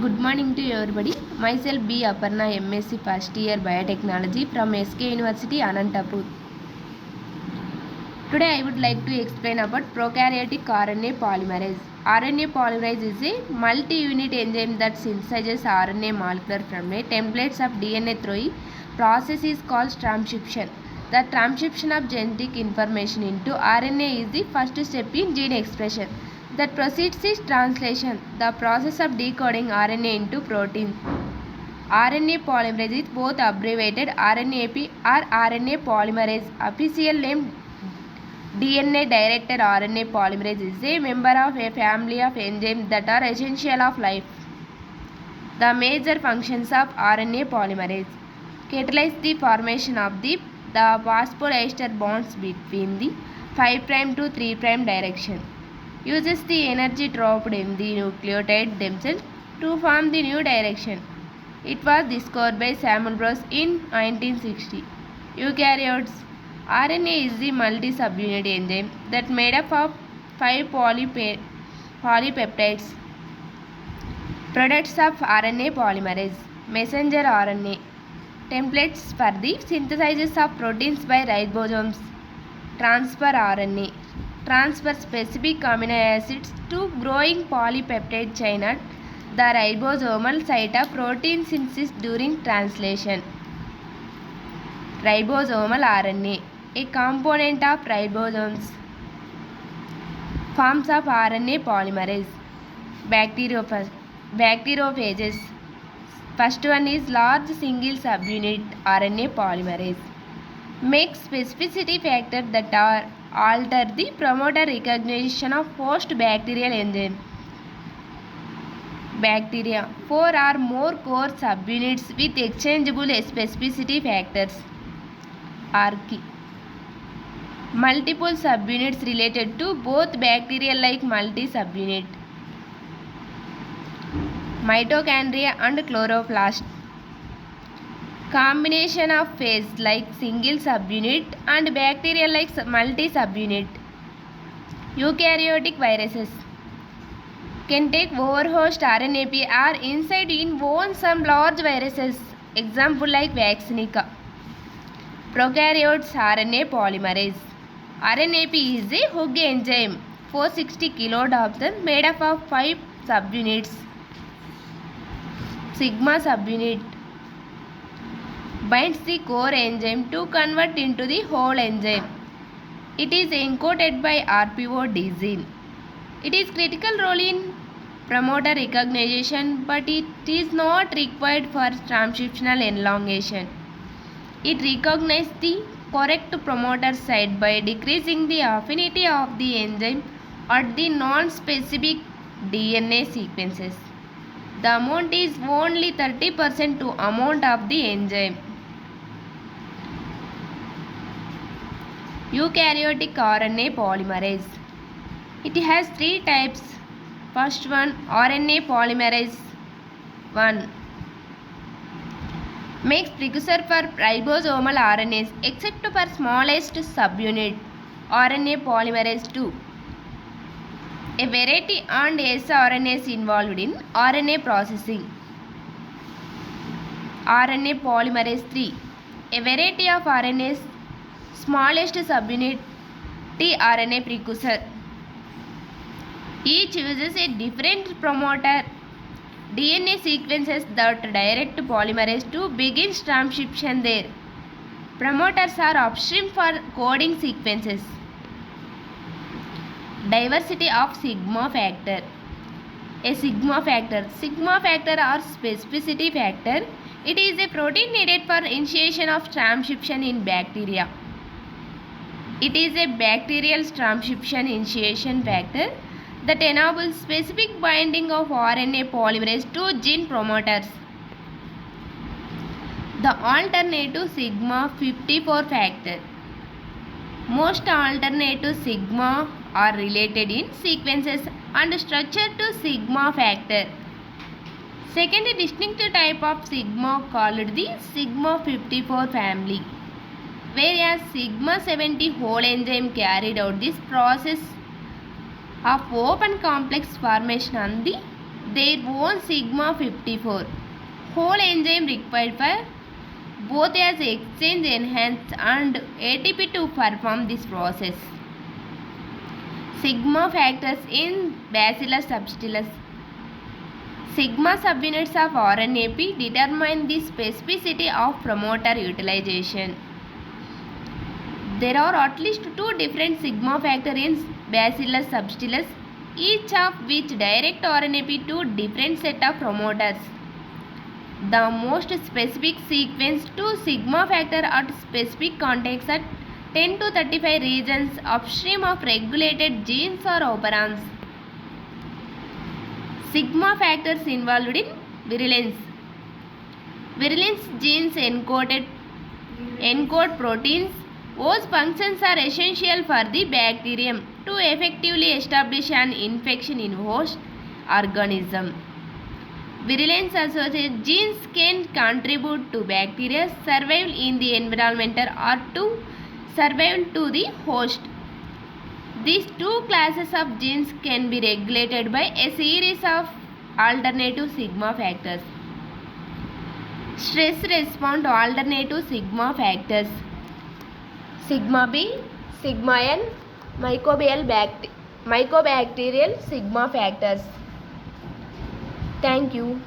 Good morning to everybody. Myself B. Aparna, MSc first year Biotechnology from SK University, Anantapur. Today I would like to explain about prokaryotic RNA polymerase. RNA polymerase is a multi-unit enzyme that synthesizes RNA molecule from a templates of DNA through a process is called transcription. The transcription of genetic information into RNA is the first step in gene expression. That proceeds is translation, the process of decoding RNA into protein. RNA polymerase is both abbreviated RNAP or RNA polymerase. Official name DNA directed RNA polymerase is a member of a family of enzymes that are essential of life. The major functions of RNA polymerase: catalyze the formation of the phosphoester bonds between the 5' to 3' direction. Uses the energy dropped in the nucleotide themselves to form the new direction. It was discovered by Samuel Bros in 1960. Eukaryotes. RNA is the multi-subunit enzyme that made up of 5 polypeptides. Products of RNA polymerase. Messenger RNA. Templates for the synthesis of proteins by ribosomes. Transfer RNA. Transfer specific amino acids to growing polypeptide chain at the ribosomal site of protein synthesis during translation. Ribosomal RNA, a component of ribosomes. Forms of RNA polymerase. Bacteriophages. First one is large single subunit RNA polymerase. Make specificity factor that alter the promoter recognition of host bacterial enzyme. Bacteria. 4 or more core subunits with exchangeable specificity factors. Archaea. Multiple subunits related to both bacteria like multi-subunit. Mitochondria and chloroplast. Combination of phase like single subunit and bacteria like multi-subunit. Eukaryotic viruses can take overhost RNAP or inside in own some large viruses. Example like Vaccinica. Prokaryotes RNA polymerase. RNAP is a hook enzyme, 460 kilodalton, made up of 5 subunits. Sigma subunit binds the core enzyme to convert into the whole enzyme. It is encoded by RPO-D gene. It is critical role in promoter recognition, but it is not required for transcriptional elongation. It recognizes the correct promoter site by decreasing the affinity of the enzyme at the non-specific DNA sequences. The amount is only 30% to amount of the enzyme. Eukaryotic RNA polymerase. It has 3 types. First one, RNA polymerase 1. Makes precursor for ribosomal RNAs except for smallest subunit. RNA polymerase 2. A variety and sRNAs involved in RNA processing. RNA polymerase 3. A variety of RNAs, smallest subunit tRNA precursor. Each uses a different promoter. DNA sequences that direct polymerase to begin transcription there. Promoters are upstream for coding sequences. Diversity of sigma factor. A sigma factor or specificity factor. It is a protein needed for initiation of transcription in bacteria. It is a bacterial transcription initiation factor that enables specific binding of RNA polymerase to gene promoters. The alternative sigma 54 factor. Most alternative sigma are related in sequences and structure to sigma factor. Second distinctive type of sigma called the sigma 54 family, whereas sigma 70 whole enzyme carried out this process of open complex formation on the their own sigma 54 whole enzyme required for both as exchange enhance and ATP to perform this process. Sigma factors in Bacillus subtilis. Sigma subunits of RNAP determine the specificity of promoter utilization. There are at least two different sigma factors in Bacillus subtilis, each of which direct RNAP to different set of promoters. The most specific sequence to sigma factor at specific contexts at 10 to 35 regions upstream of regulated genes or operons. Sigma factors involved in virulence. Virulence genes encode proteins whose functions are essential for the bacterium to effectively establish an infection in host organism. Virulence associated genes can contribute to bacteria's survival in the environment or to survival to the host. These two classes of genes can be regulated by a series of alternative sigma factors. Stress response to alternative sigma factors. Sigma B, sigma N, mycobacterial sigma factors. Thank you.